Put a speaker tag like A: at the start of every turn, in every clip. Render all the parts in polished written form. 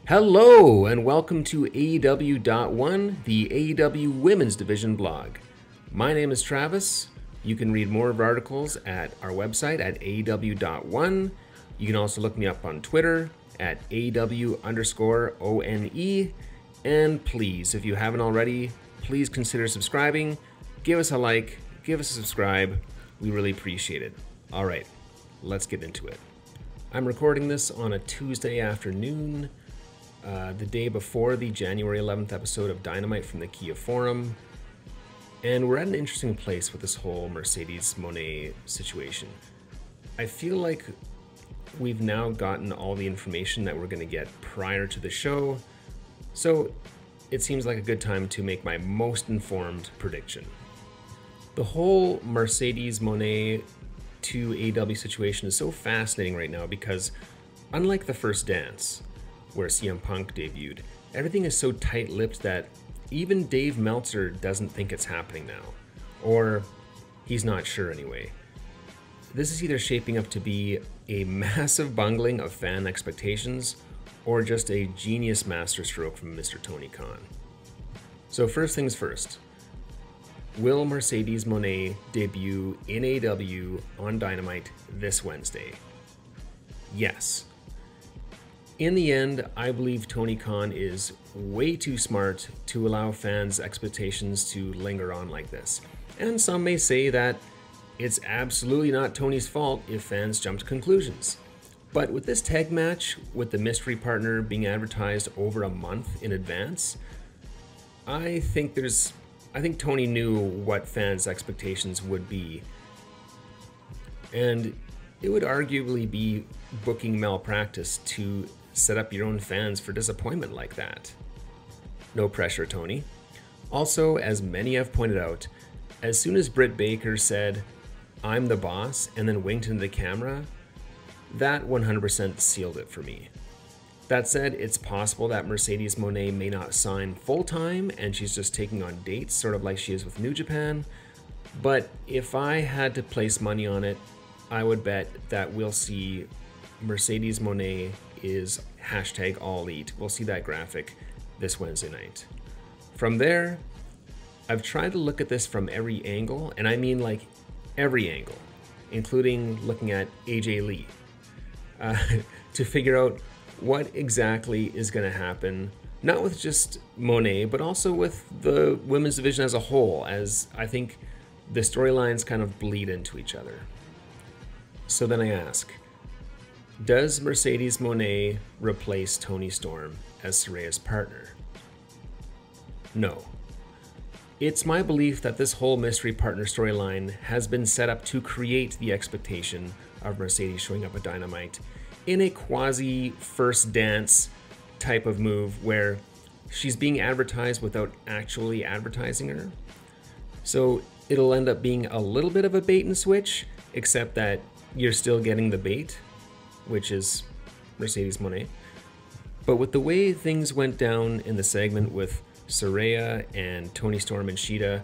A: Hello, and welcome to AEW.1, the AEW Women's Division blog. My name is Travis. You can read more of our articles at our website at AEW.1. You can also look me up on Twitter at AW_ONE. And please, if you haven't already, please consider subscribing. Give us a like, give us a subscribe. We really appreciate it. All right, let's get into it. I'm recording this on a Tuesday afternoon, the day before the January 11th episode of Dynamite from the Kia Forum. And we're at an interesting place with this whole Mercedes Monè situation. I feel like we've now gotten all the information that we're going to get prior to the show, so it seems like a good time to make my most informed prediction. The whole Mercedes Monè to AEW situation is so fascinating right now because, unlike the first dance, where CM Punk debuted, everything is so tight-lipped that even Dave Meltzer doesn't think it's happening now. Or he's not sure anyway. This is either shaping up to be a massive bungling of fan expectations or just a genius masterstroke from Mr. Tony Khan. So first things first. Will Mercedes Monè debut in AEW on Dynamite this Wednesday? Yes. In the end, I believe Tony Khan is way too smart to allow fans' expectations to linger on like this. And some may say that it's absolutely not Tony's fault if fans jump to conclusions. But with this tag match, with the mystery partner being advertised over a month in advance, I think Tony knew what fans' expectations would be. And it would arguably be booking malpractice to set up your own fans for disappointment like that. No pressure, Tony. Also, as many have pointed out, as soon as Britt Baker said, "I'm the boss," and then winked into the camera, that 100% sealed it for me. That said, it's possible that Mercedes Monè may not sign full-time and she's just taking on dates, sort of like she is with New Japan. But if I had to place money on it, I would bet that we'll see Mercedes Monè is #AllElite. We'll see that graphic this Wednesday night. From there, I've tried to look at this from every angle, and I mean like every angle, including looking at AJ Lee, to figure out what exactly is going to happen, not with just Monè, but also with the women's division as a whole, as I think the storylines kind of bleed into each other. So then I ask, does Mercedes Monè replace Toni Storm as Saraya's partner? No. It's my belief that this whole mystery partner storyline has been set up to create the expectation of Mercedes showing up at Dynamite in a quasi-first dance type of move where she's being advertised without actually advertising her. So it'll end up being a little bit of a bait and switch, except that you're still getting the bait, which is Mercedes Monè. But with the way things went down in the segment with Saraya and Toni Storm and Shida,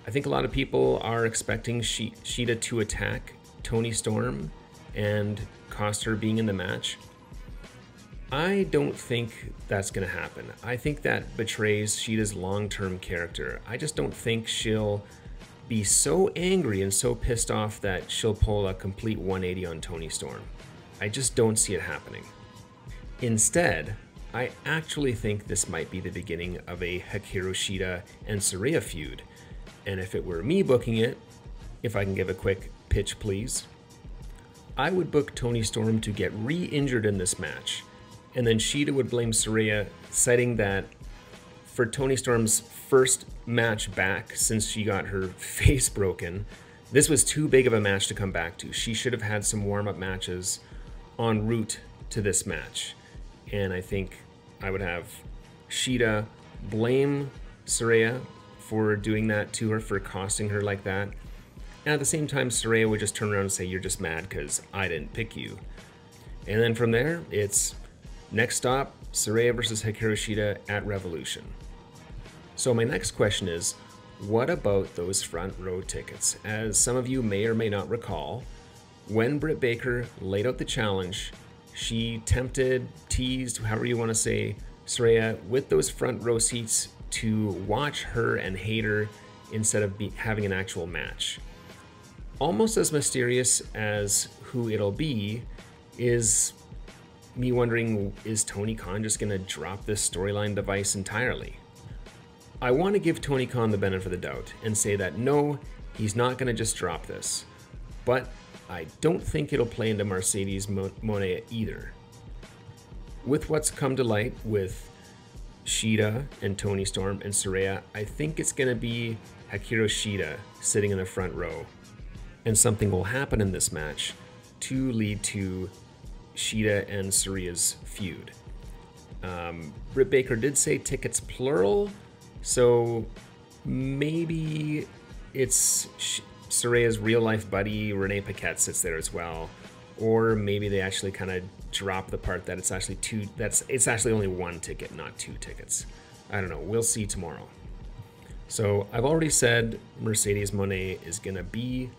A: I think a lot of people are expecting Shida to attack Toni Storm and cost her being in the match. I don't think that's going to happen. I think that betrays Shida's long-term character. I just don't think she'll be so angry and so pissed off that she'll pull a complete 180 on Toni Storm. I just don't see it happening. Instead, I actually think this might be the beginning of a Hikaru Shida and Saraya feud. And if it were me booking it, if I can give a quick pitch please, I would book Toni Storm to get re-injured in this match. And then Shida would blame Saraya, citing that for Toni Storm's first match back since she got her face broken, this was too big of a match to come back to. She should have had some warm-up matches en route to this match. And I think I would have Shida blame Saraya for doing that to her, for costing her like that. And at the same time, Saraya would just turn around and say, "You're just mad because I didn't pick you." And then from there, it's next stop, Saraya versus Hikaru Shida at Revolution. So my next question is, what about those front row tickets? As some of you may or may not recall, when Britt Baker laid out the challenge, She tempted, teased, however you want to say, Saraya with those front row seats to watch her and hate her instead of having an actual match. Almost as mysterious as who it'll be is me wondering, is Tony Khan just going to drop this storyline device entirely? I want to give Tony Khan the benefit of the doubt and say that no, he's not going to just drop this. But I don't think it'll play into Mercedes Monè either. With what's come to light with Shida and Toni Storm and Saraya, I think it's going to be Hikaru Shida sitting in the front row. And something will happen in this match to lead to Shida and Saraya's feud. Britt Baker did say tickets plural, so maybe it's Saraya's real-life buddy, Renee Paquette, sits there as well. Or maybe they actually kind of drop the part that it's actually it's actually only one ticket, not two tickets. I don't know. We'll see tomorrow. So I've already said Mercedes Monè is going to be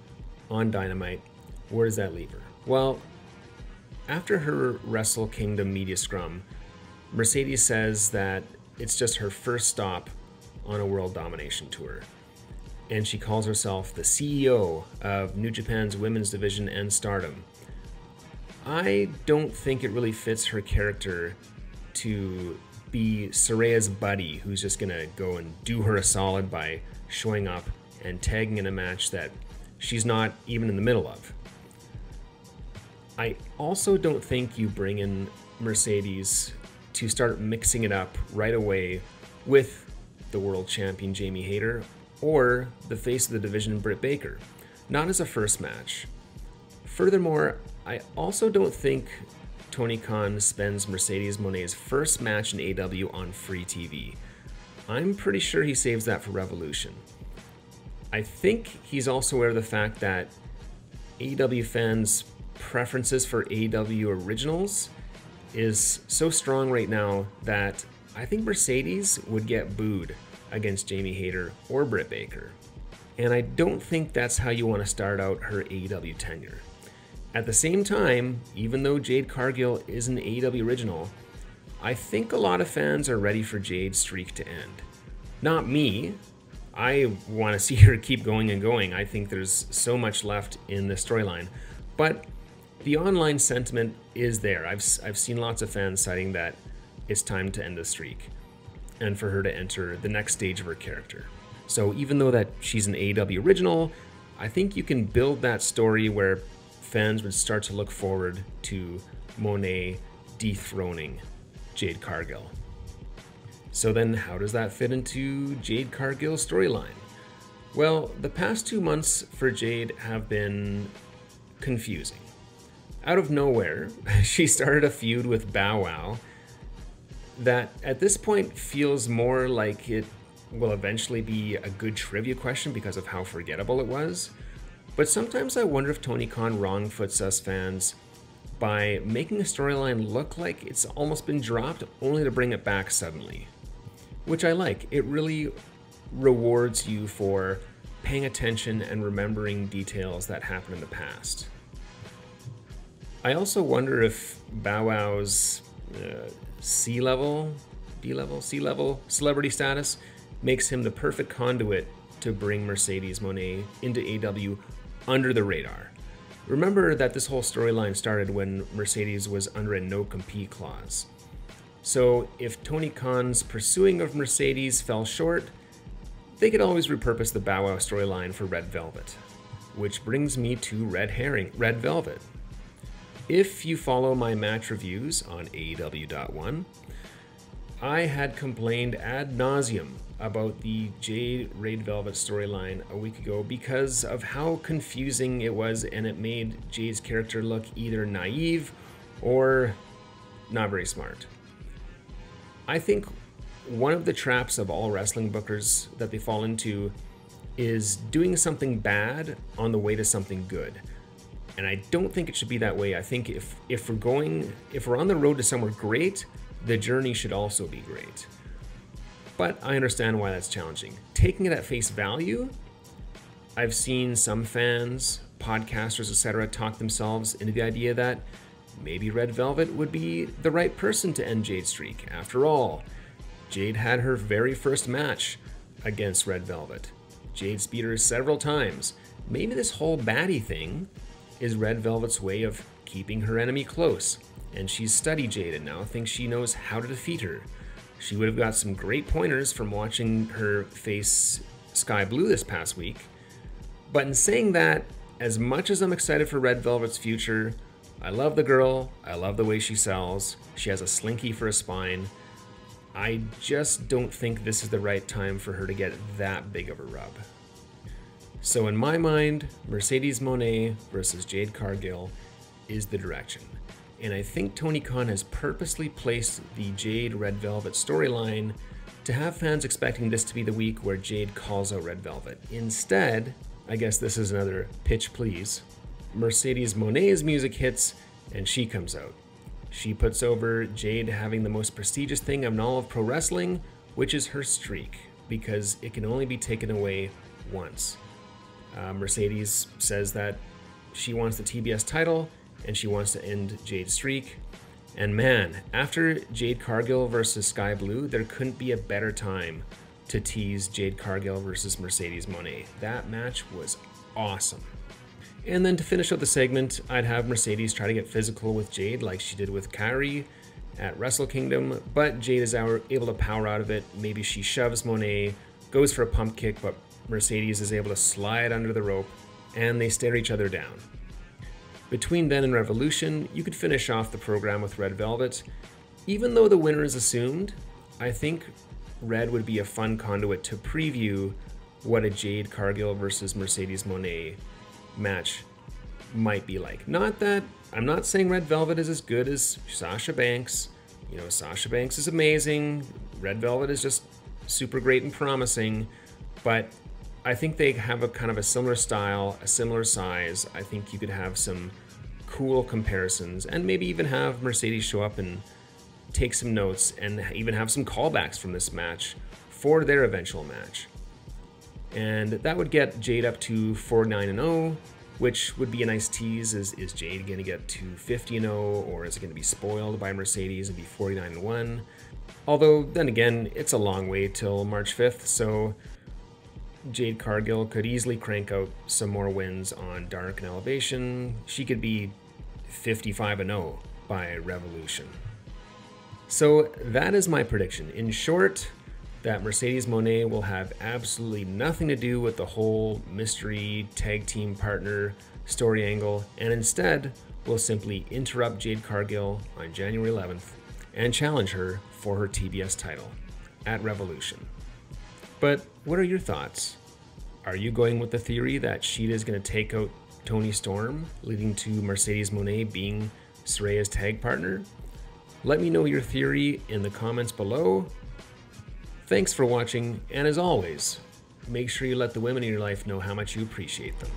A: on Dynamite. Where does that leave her? Well, after her Wrestle Kingdom media scrum, Mercedes says that it's just her first stop on a world domination tour. And she calls herself the CEO of New Japan's women's division and Stardom. I don't think it really fits her character to be Saraya's buddy who's just going to go and do her a solid by showing up and tagging in a match that she's not even in the middle of. I also don't think you bring in Mercedes to start mixing it up right away with the world champion Jamie Hayter or the face of the division Britt Baker, not as a first match. Furthermore, I also don't think Tony Khan spends Mercedes Monet's first match in AEW on free TV. I'm pretty sure he saves that for Revolution. I think he's also aware of the fact that AEW fans' preferences for AEW originals is so strong right now that I think Mercedes would get booed against Jamie Hayter or Britt Baker. And I don't think that's how you want to start out her AEW tenure. At the same time, even though Jade Cargill is an AEW original, I think a lot of fans are ready for Jade's streak to end. Not me. I want to see her keep going and going. I think there's so much left in the storyline. But the online sentiment is there. I've seen lots of fans citing that it's time to end the streak and for her to enter the next stage of her character. So even though that she's an AEW original, I think you can build that story where fans would start to look forward to Monè dethroning Jade Cargill. So then how does that fit into Jade Cargill's storyline? Well, the past 2 months for Jade have been confusing. Out of nowhere, she started a feud with Bow Wow that at this point feels more like it will eventually be a good trivia question because of how forgettable it was. But sometimes I wonder if Tony Khan wrongfoots us fans by making a storyline look like it's almost been dropped only to bring it back suddenly. Which I like. It really rewards you for paying attention and remembering details that happened in the past. I also wonder if Bow Wow's C-level celebrity status makes him the perfect conduit to bring Mercedes Monè into AEW under the radar. Remember that this whole storyline started when Mercedes was under a no-compete clause. So if Tony Khan's pursuing of Mercedes fell short, they could always repurpose the Bow Wow storyline for Red Velvet. Which brings me to Red Velvet. If you follow my match reviews on AEW.1, I had complained ad nauseum about the Jade Red Velvet storyline a week ago because of how confusing it was, and it made Jade's character look either naive or not very smart. I think one of the traps of all wrestling bookers that they fall into is doing something bad on the way to something good. And I don't think it should be that way. I think if we're on the road to somewhere great, the journey should also be great. But I understand why that's challenging. Taking it at face value, I've seen some fans, podcasters, etc., talk themselves into the idea that maybe Red Velvet would be the right person to end Jade's streak. After all, Jade had her very first match against Red Velvet. Jade's beat her several times. Maybe this whole baddie thing is Red Velvet's way of keeping her enemy close, and she's studied Jade and now thinks she knows how to defeat her. She would have got some great pointers from watching her face Sky Blue this past week. But in saying that, as much as I'm excited for Red Velvet's future, I love the girl, I love the way she sells, she has a slinky for a spine. I just don't think this is the right time for her to get that big of a rub. So in my mind, Mercedes Monè versus Jade Cargill is the direction. And I think Tony Khan has purposely placed the Jade Red Velvet storyline to have fans expecting this to be the week where Jade calls out Red Velvet. Instead, I guess this is another pitch please, Mercedes Monè's music hits and she comes out. She puts over Jade having the most prestigious thing in all of pro wrestling, which is her streak, because it can only be taken away once. Mercedes says that she wants the TBS title and she wants to end Jade's streak. And man, after Jade Cargill versus Sky Blue, there couldn't be a better time to tease Jade Cargill versus Mercedes Monè. That match was awesome. And then to finish up the segment, I'd have Mercedes try to get physical with Jade like she did with Kairi at Wrestle Kingdom, but Jade is able to power out of it. Maybe she shoves Monè, goes for a pump kick, but Mercedes is able to slide under the rope, and they stare each other down. Between then and Revolution, you could finish off the program with Red Velvet. Even though the winner is assumed, I think Red would be a fun conduit to preview what a Jade Cargill versus Mercedes Monè match might be like. Not that I'm not saying Red Velvet is as good as Sasha Banks. You know, Sasha Banks is amazing. Red Velvet is just super great and promising, but I think they have a kind of a similar style, a similar size. I think you could have some cool comparisons and maybe even have Mercedes show up and take some notes and even have some callbacks from this match for their eventual match. And that would get Jade up to 49-0, which would be a nice tease. Is Jade going to get to 50-0, or is it going to be spoiled by Mercedes and be 49-1? Although, then again, it's a long way till March 5th, so Jade Cargill could easily crank out some more wins on Dark and Elevation. She could be 55-0 by Revolution. So that is my prediction. In short, that Mercedes Monè will have absolutely nothing to do with the whole mystery tag team partner story angle, and instead will simply interrupt Jade Cargill on January 11th and challenge her for her TBS title at Revolution. But what are your thoughts? Are you going with the theory that Shida is going to take out Toni Storm, leading to Mercedes Monè being Saraya's tag partner? Let me know your theory in the comments below. Thanks for watching, and as always, make sure you let the women in your life know how much you appreciate them.